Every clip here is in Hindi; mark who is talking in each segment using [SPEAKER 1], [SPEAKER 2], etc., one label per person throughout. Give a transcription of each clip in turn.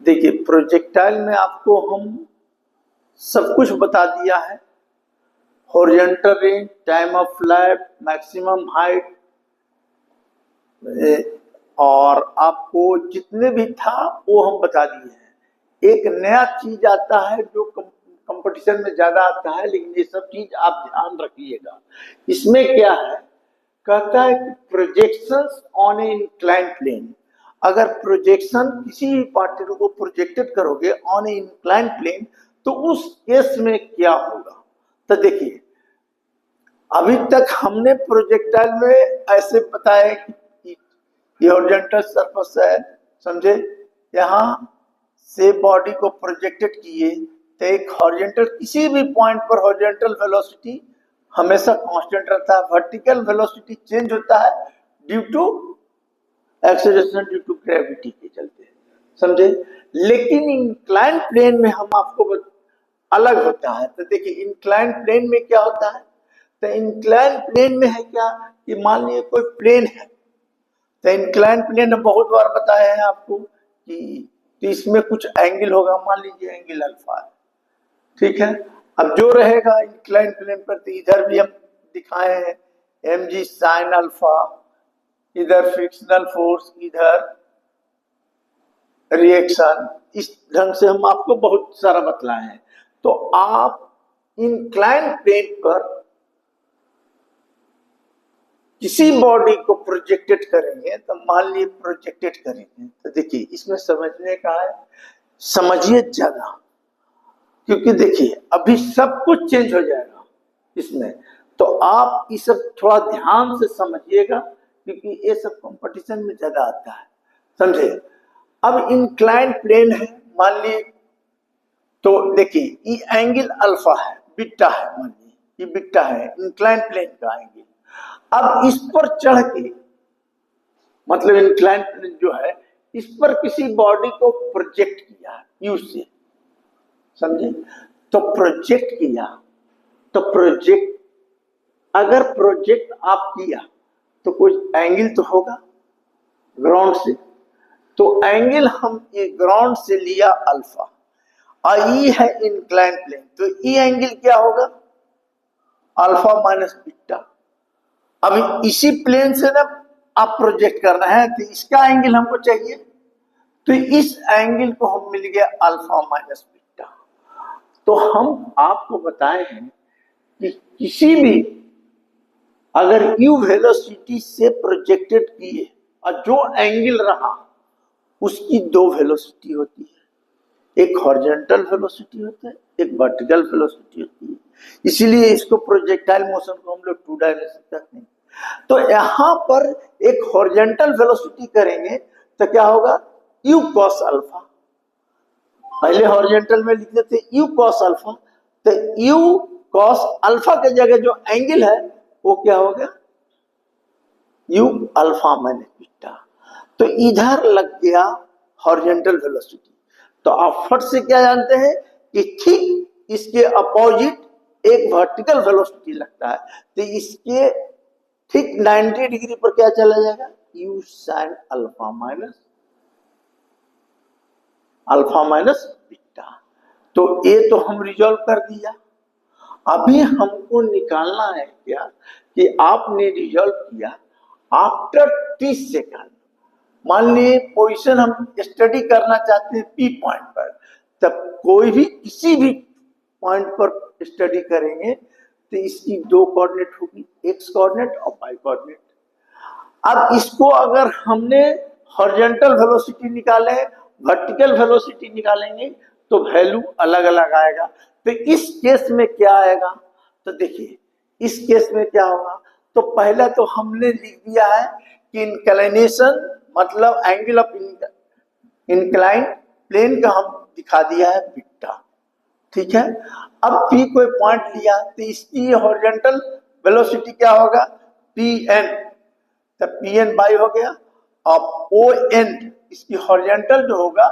[SPEAKER 1] देखिए प्रोजेक्टाइल में आपको हम सब कुछ बता दिया है। Horizontal range, time of flight, maximum height, और आपको जितने भी था वो हम बता दिए हैं। एक नया चीज आता है जो कंपटीशन में ज्यादा आता है, लेकिन ये सब चीज आप ध्यान रखिएगा। इसमें क्या है, कहता है कि projections on a incline plane. अगर प्रोजेक्शन किसी भी पार्टिकल को प्रोजेक्टेड करोगे ऑन ए इंक्लाइन प्लेन तो उस केस में क्या होगा। तो देखिए अभी तक हमने प्रोजेक्टाइल में ऐसे बताया कि ये हॉरिजॉन्टल सरफेस है, समझे, यहां से बॉडी को प्रोजेक्टेड किए तो एक हॉरिजॉन्टल किसी भी पॉइंट पर हॉरिजॉन्टल वेलोसिटी हमेशा कांस्टेंट रहता है, वर्टिकल वेलोसिटी चेंज होता है due to acceleration, due to gravity के चलते, समझे। लेकिन इंक्लाइन प्लेन में हम आपको अलग होता है। तो देखिए इंक्लाइन प्लेन में क्या होता है, तो इंक्लाइन प्लेन में है क्या कि मान लीजिए कोई प्लेन है, तो इंक्लाइन प्लेन हम बहुत बार बताया है आपको कि तो इसमें कुछ एंगल होगा, मान लीजिए एंगल अल्फा है, ठीक है। अब जो रहेगा इंक्लाइन प्लेन पर, तो इधर भी हम दिखाए हैं mg साइन अल्फा, इधर फ्रिक्शनल फोर्स, इधर रिएक्शन, इस ढंग से हम आपको बहुत सारा बतलाए हैं। तो आप इंक्लाइन प्लेन पर किसी बॉडी को प्रोजेक्टेड करेंगे, तो मान लीजिए प्रोजेक्टेड करेंगे, तो देखिए इसमें समझने का है, समझिए ज्यादा, क्योंकि देखिए अभी सब कुछ चेंज हो जाएगा इसमें। तो आप ये सब थोड़ा ध्यान से समझिएगा, क्योंकि ये सब कंपटीशन में ज्यादा आता है, समझे। अब इंक्लाइन प्लेन है, मान लीजिए, तो देखिए ये एंगल अल्फा है, बीटा है, मान लीजिए ये बीटा है इंक्लाइन प्लेन का एंगल। अब इस पर चढ़ के, मतलब इंक्लाइन प्लेन जो है, इस पर किसी बॉडी को प्रोजेक्ट किया यू से, समझे। तो प्रोजेक्ट किया, तो प्रोजेक्ट, अगर प्रोजेक्ट आप किया तो कोई एंगल तो होगा ग्राउंड से, तो एंगल हम ये ग्राउंड से लिया अल्फा, और ये है इंक्लाइन प्लेन, तो ये एंगल क्या होगा, अल्फा माइनस बीटा। अभी इसी प्लेन से ना आप प्रोजेक्ट करना है, तो इसका एंगल हमको चाहिए, तो इस एंगल को हम मिल गया अल्फा माइनस बीटा। तो हम आपको बताए हैं कि किसी भी अगर यू वेलोसिटी से प्रोजेक्टेड किए और जो एंगल रहा उसकी दो वेलोसिटी होती है, एक हॉरिजॉन्टल वेलोसिटी होता है, एक वर्टिकल वेलोसिटी होती है। इसीलिए इसको प्रोजेक्टाइल मोशन को हम लोग टू डायमेंशन कहते हैं। तो यहां पर एक हॉरिजॉन्टल वेलोसिटी करेंगे तो क्या होगा, यू कॉस अल्फा, पहले हॉरिजॉन्टल में लिखते थे यू कॉस अल्फा, तो यू कॉस अल्फा के जगह जो एंगल है वो क्या हो गया, यू अल्फा माइनस बीटा। तो इधर लग गया हॉरिजॉन्टल वेलोसिटी। तो आप फट से क्या जानते हैं कि ठीक इसके अपोजिट एक वर्टिकल वेलोसिटी लगता है, तो इसके ठीक 90 डिग्री पर क्या चला जाएगा, you sine alpha minus beta. तो ये तो हम रिजॉल्व कर दिया। अभी हमको निकालना है क्या कि आपने रिजॉल्व किया आफ्टर 30 सेकंड। मान लीजिए पोजीशन हम स्टडी करना चाहते हैं पी पॉइंट पर, तब कोई भी किसी भी पॉइंट पर स्टडी करेंगे तो इसकी दो कोऑर्डिनेट होगी, एक्स कोऑर्डिनेट और वाई कोऑर्डिनेट। अब इसको अगर हमने हॉरिजॉन्टल वेलोसिटी निकाले, वर्टिकल वेलोसिटी निकालेंगे तो वैल्यू अलग अलग आएगा। तो इस केस में क्या आएगा, तो देखिए इस केस में क्या होगा, तो पहला तो हमने लिख दिया है कि इंक्लिनेशन मतलब एंगल ऑफ इंक्लाइन प्लेन का हम दिखा दिया है बीटा, ठीक है। अब पी कोई पॉइंट लिया तो इसकी हॉरिजॉन्टल वेलोसिटी क्या होगा, पी एन, तो पी एन बाई हो गया, और ओ एन इसकी हॉरिजॉन्टल जो होगा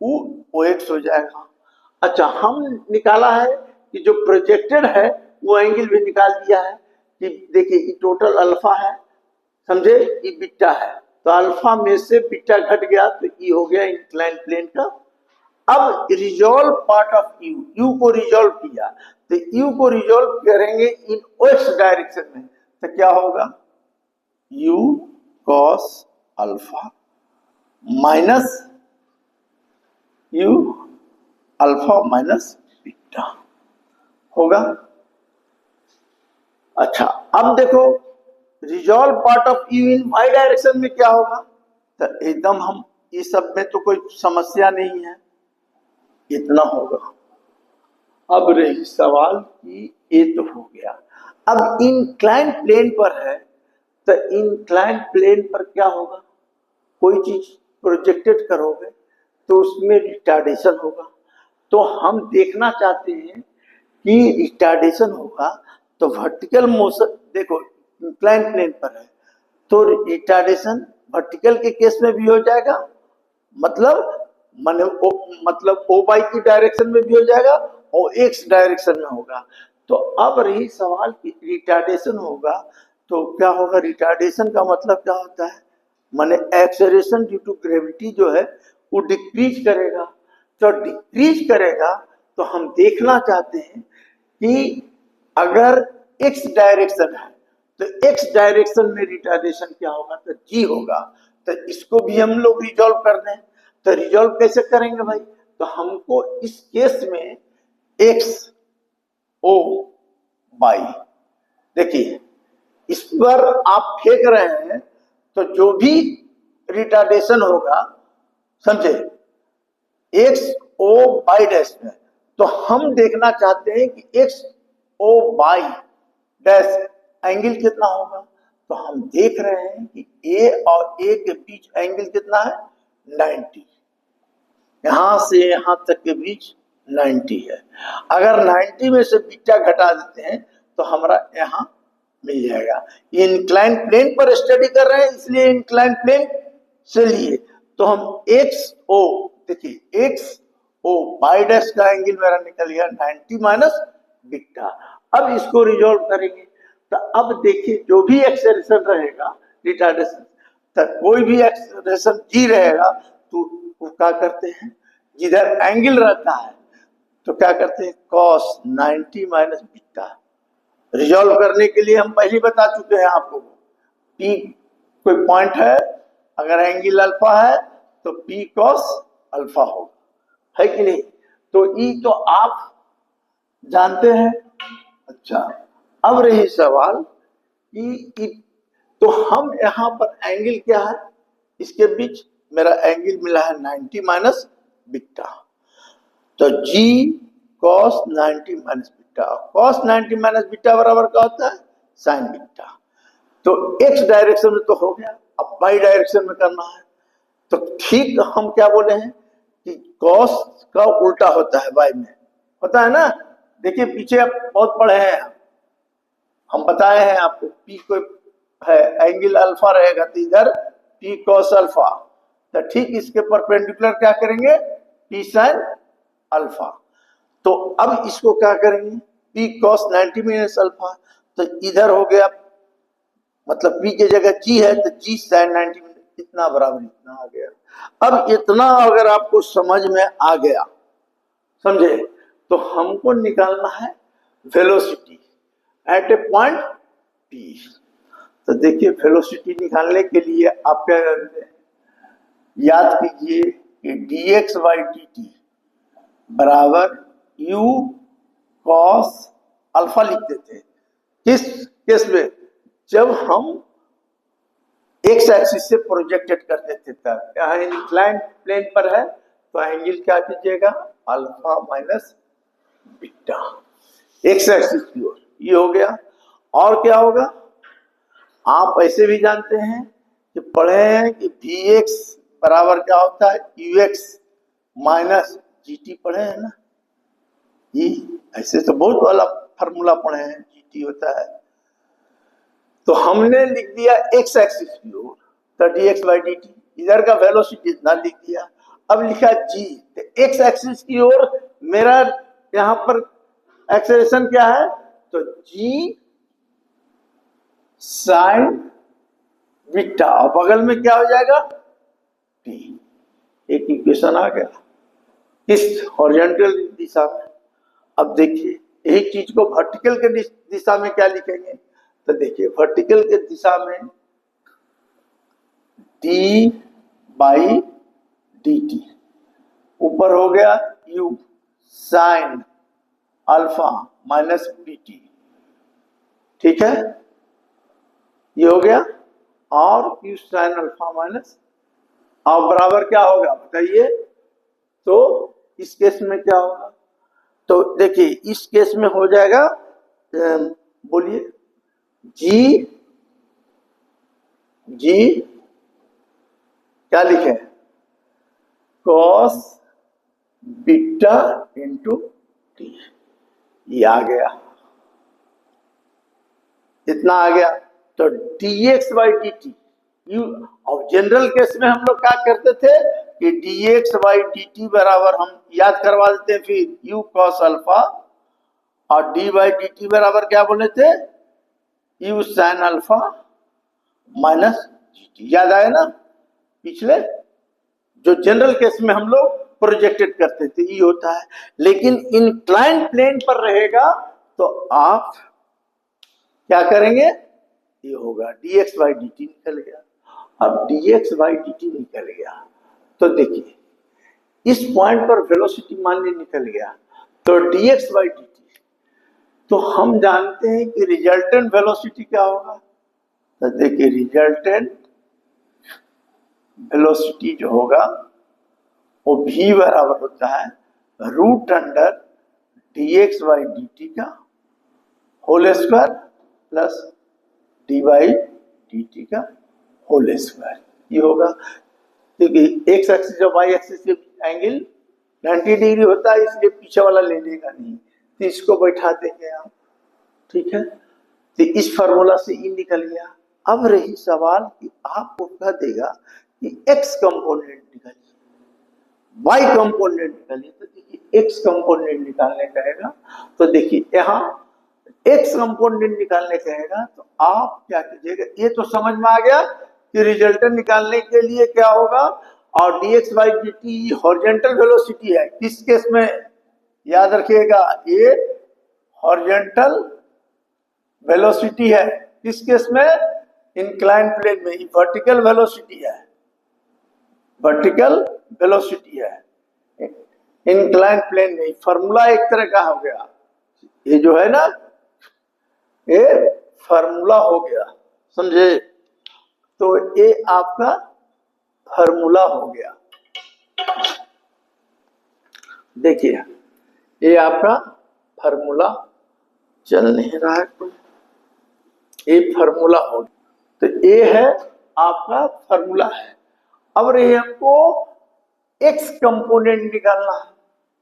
[SPEAKER 1] वो ओ एक्स हो जाएगा। अच्छा, हम निकाला है कि जो प्रोजेक्टेड है वो एंगल भी निकाल दिया है कि देखिए ये टोटल अल्फा है, समझे, ये बीटा है, तो अल्फा में से बीटा घट गया तो ये हो गया इंक्लाइन प्लेन का अब resolve part of you, you को रिजॉल्व किया तो यू को रिजॉल्व करेंगे इन एक्स डायरेक्शन में, तो क्या होगा u cos alpha minus u alpha minus beta होगा। अच्छा अब देखो resolve part of u in y direction में क्या होगा, तो एकदम हम ये सब में तो कोई समस्या नहीं है, इतना होगा। अब रही सवाल कि ये तो हो गया, अब इंक्लाइन प्लेन पर है तो इंक्लाइन प्लेन पर क्या होगा, कोई चीज प्रोजेक्टेड करोगे तो उसमें रिटार्डेशन होगा, तो हम देखना चाहते हैं कि रिटार्डेशन होगा तो वर्टिकल मोशन, देखो इंक्लाइन प्लेन पर है तो रिटार्डेशन वर्टिकल के केस में भी हो जाएगा, मतलब मतलब ओ बाई की डायरेक्शन में भी हो जाएगा और एक्स डायरेक्शन में होगा। तो अब रही सवाल कि रिटार्डेशन होगा तो क्या होगा, रिटार्डेशन का मतलब क्या होता है, माने एक्सेलरेशन ड्यू टू ग्रेविटी जो है वो डिक्रीज करेगा, तो डिक्रीज करेगा तो हम देखना चाहते हैं कि अगर एक्स डायरेक्शन है तो एक्स डायरेक्शन में रिटार्डेशन क्या होगा, तो जी होगा। तो इसको भी हम लोग रिजॉल्व कर दें, तो रिजॉल्व कैसे करेंगे भाई, तो हमको इस केस में एक्स ओ बाई, देखिए इस पर आप फेंक रहे हैं तो जो भी रिटार्डेशन होगा, समझे, एक्स ओ बाई डैश में, तो हम देखना चाहते हैं कि x o by dash angle कितना होगा, तो हम देख रहे हैं कि ए और ए के बीच एंगल कितना है 90, यहां से यहां तक के बीच 90 है। अगर 90 में से बीटा घटा देते हैं तो हमारा यहां मिल जाएगा। ये इंक्लाइन प्लेन पर स्टडी कर रहे हैं इसलिए इंक्लाइन प्लेन से लिए, तो हम एक्स ओ, देखिए एक्स ओ बाई डैश का एंगल मेरा निकल गया 90 माइनस बीटा। अब इसको रिजॉल्व करेंगे तो अब देखिए जो भी एक्सेलरेशन रहेगा रिटार्डेशन, तो कोई भी एक्सेलरेशन जी रहेगा तो वो क्या करते हैं, जिधर एंगल रहता है तो क्या करते हैं cos 90 माइनस बीटा। रिजॉल्व करने के लिए हम पहले बता चुके हैं आपको, P कोई पॉइंट है, अगर एंगल अल्फा है तो P cos अल्फा होगा, है कि नहीं, तो E तो आप जानते हैं। अच्छा अब रही सवाल कि तो हम यहाँ पर एंगल क्या है, इसके बीच मेरा एंगल मिला है 90 माइनस बीटा, तो G cos 90 minus beta, cos 90 minus beta बराबर क्या होता है साइन बीटा। तो x डायरेक्शन में तो हो गया, अब y डायरेक्शन में करना है, तो ठीक हम क्या बोले हैं कि cos का उल्टा होता है y में, होता है ना, देखिए पीछे आप बहुत पढ़े हैं, हम बताए हैं आपको P को है एंगल अल्फा रहेगा तो इधर P cos अल्फा, तो ठीक इसके परपेंडिकुलर क्या करेंगे P sin अल्फा। तो अब इसको क्या करेंगे P cos 90 माइनस अल्फा, तो इधर हो गया मतलब P की जगह G है तो G sin 90 इतना बराबर इतना आ गया। अब इतना अगर आपको समझ में आ गया, समझे, तो हमको निकालना है velocity at A point P। तो देखिए वेलोसिटी निकालने के लिए आप क्या करते हैं, याद कीजिए कि dx बाई dt बराबर u cos अल्फा लिख देते हैं। किस केस में, जब हम एक्स एक्सिस से प्रोजेक्टेड कर देते तब, यहाँ इंक्लाइन प्लेन पर है तो एंगल क्या कीजिएगा alpha minus beta x axis की ओर, ये हो गया। और क्या होगा, आप ऐसे भी जानते हैं कि पढ़े हैं कि Vx बराबर क्या होता है Ux माइनस GT, पढ़े हैं ना, ये ऐसे तो बहुत वाला फार्मूला पढ़े हैं, GT होता है। तो हमने लिख दिया एक्स एक्सिस की ओर तो dx बाई dt, इधर का वेलोसिटी इतना लिख दिया। अब लिखा g, तो एक्स एक्सिस की ओर मेरा यहां पर एक्सेलरेशन क्या है, तो g साइन बीटा, और बगल में क्या हो जाएगा t, एक इक्वेशन आ गया। किस हॉरिजॉन्टल दिशा में। अब देखिए यही चीज को वर्टिकल के दिशा में क्या लिखेंगे, तो देखिए वर्टिकल के दिशा में डी बाई डी टी, ऊपर हो गया u sine alpha minus b t, ठीक है, ये हो गया, और यू साइन अल्फा माइनस, अब बराबर क्या होगा बताइए। तो इस केस में क्या होगा, तो देखिए इस केस में हो जाएगा, बोलिए, जी जी क्या लिखे, कॉस बीटा इंटू टी, ये आ गया, इतना आ गया। तो dx बाई डी टी, और जनरल केस में हम लोग क्या करते थे कि dx बाई डी टी बराबर, हम याद करवा देते हैं फिर, u cos अल्फा, और d बाई डी टी बराबर क्या बोले थे, u sin alpha minus G T, याद आया ना पिछले, जो जनरल केस में हम लोग प्रोजेक्टेड करते थे ये होता है। लेकिन इंक्लाइन प्लेन पर रहेगा तो आप क्या करेंगे, ये होगा dx बाई डी टी निकल गया। अब dx बाई डी टी निकल गया तो देखिए इस पॉइंट पर वेलोसिटी मान ली निकल गया, तो dx बाई डी टी, तो हम जानते हैं कि रिजल्टेंट वेलोसिटी क्या होगा, तो देखिए रिजल्टेंट वेलोसिटी जो होगा वो v बराबर होता है root under dx by D T का whole square plus D by D T का होल स्क्वायर, ये होगा, क्योंकि एक्स एक्सिस और वाई एक्सिस के एंगल 90 डिग्री होता है, इसलिए पीछे वाला ले लेगा नहीं, तो इसको बैठा देंगे आप, ठीक है। तो इस फार्मूला से ई निकल गया। अब रही सवाल कि आपको कह देगा कि एक्स कंपोनेंट निकालिए, वाई कंपोनेंट निकालिए, तो देखिए एक्स कंपोनेंट निकालने कहेगा, तो देखिए यहाँ एक्स कंपोनेंट निकालने कहेगा, तो आप क्या कीजिएगा, ये तो समझ में आ गया कि रिजल्टेंट निकालने के लिए क्या होगा, और dx by D T horizontal velocity है, किस केस में याद रखिएगा, ये हॉरिजॉन्टल वेलोसिटी है, किस केस में, इंक्लाइन प्लेन में, वर्टिकल वेलोसिटी है, वर्टिकल वेलोसिटी है इंक्लाइन प्लेन में। फॉर्मूला एक तरह का हो गया, ये जो है ना ये फार्मूला हो गया, समझे, तो ये आपका फार्मूला हो गया। देखिए ये आपका फार्मूला चल नहीं रहा है कोई, ये फार्मूला हो गया, तो ये है आपका फार्मूला है। अब रही हमको एक्स कंपोनेंट निकालना है,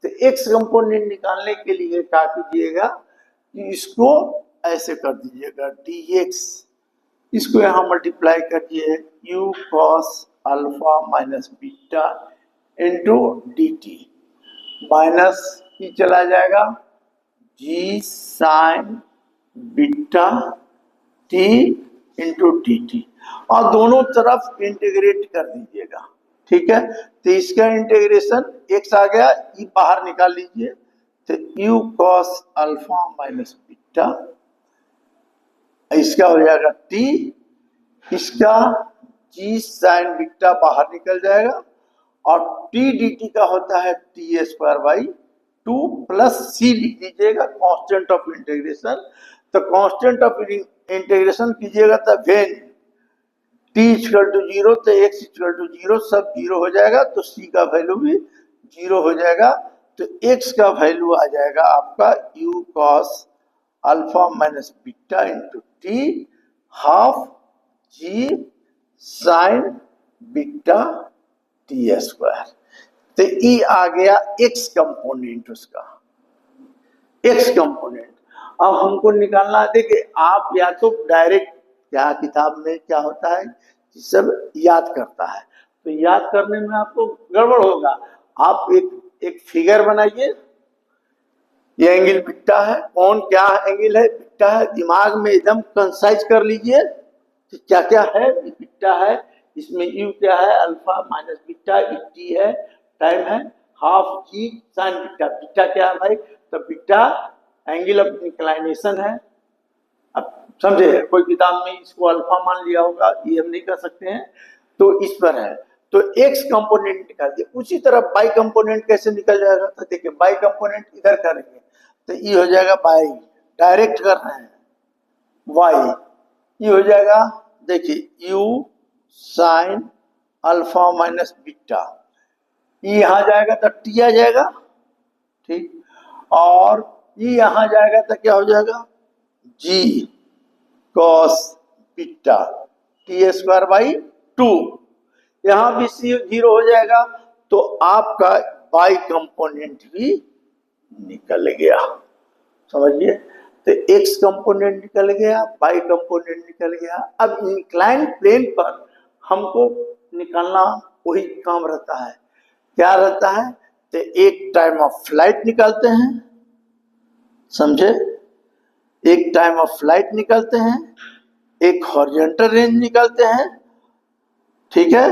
[SPEAKER 1] तो एक्स कंपोनेंट निकालने के लिए क्या कीजिएगा कि इसको ऐसे कर दीजिएगा dx, इसको यहां मल्टीप्लाई करिए u cos alpha minus beta into D T, minus की चला जाएगा g sign beta t into D T, और दोनों तरफ इंटीग्रेट कर दीजिएगा, ठीक है। तो इसका इंटीग्रेशन x आ गया, ये बाहर निकाल लीजिए, तो u cos alpha minus beta, इसका हो जाएगा t, इसका g साइन बीटा बाहर निकल जाएगा, और t dt का होता है t square by 2 plus c लिख दीजिएगा कांस्टेंट ऑफ इंटीग्रेशन। तो कांस्टेंट ऑफ इंटीग्रेशन कीजिएगा तो वेन t इक्वल टू 0 तो x इक्वल टू 0, सब 0 हो जाएगा, तो c का वैल्यू भी 0 हो जाएगा, तो x का वैल्यू आ जाएगा आपका u cos alpha minus beta into T half G sine beta T square. तो ई आ गया एक्स कंपोनेंट, उसका एक्स कंपोनेंट। अब हमको निकालना है, देखिए आप या तो डायरेक्ट, क्या किताब में क्या होता है सब याद करता है, तो याद करने में आपको गड़बड़ होगा, आप एक फिगर बनाइए, ये एंगल बीटा है, कौन क्या एंगल है, बीटा है, दिमाग में एकदम कंसाइज कर लीजिए कि क्या क्या है, बीटा है, इसमें यू क्या है, अल्फा माइनस बीटा, टी है, टाइम है, half G sine beta. Beta क्या है भाई? तो बीटा एंगल ऑफ इंक्लाइनेशन है। अब समझे, कोई किताब में इसको अल्फा मान लिया होगा, ये हम नहीं कर सकते हैं, तो इस पर है। तो एक्स कंपोनेंट निकाल दिया। उसी तरह बाई कंपोनेंट कैसे निकल जाएगा? तो देखिए बाई कंपोनेंट इधर करेंगे तो ये हो जाएगा बाई, डायरेक्ट कर रहे हैं वाई, ये हो जाएगा देखिए you sine alpha minus beta, ये यहां जाएगा तो टी आ जाएगा, ठीक, और ये यहां जाएगा तो क्या हो जाएगा? G cos beta T square by 2, यहां भी सी जीरो हो जाएगा, तो आपका बाई कंपोनेंट भी निकल गया। समझिए, तो एक्स कंपोनेंट निकल गया, बाई कंपोनेंट निकल गया। अब इंक्लाइन प्लेन पर हमको निकालना वही काम रहता है। क्या रहता है? तो एक टाइम ऑफ फ्लाइट निकालते हैं, समझे, एक टाइम ऑफ फ्लाइट निकालते हैं, एक हॉरिजॉन्टल रेंज निकालते हैं, ठीक है,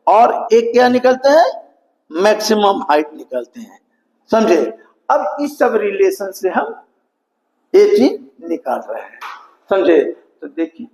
[SPEAKER 1] और एक क्या निकलते हैं? मैक्सिमम हाइट निकलते हैं, समझे। अब इस सब रिलेशन से हम ये चीज निकाल रहे हैं, समझे। तो देखिए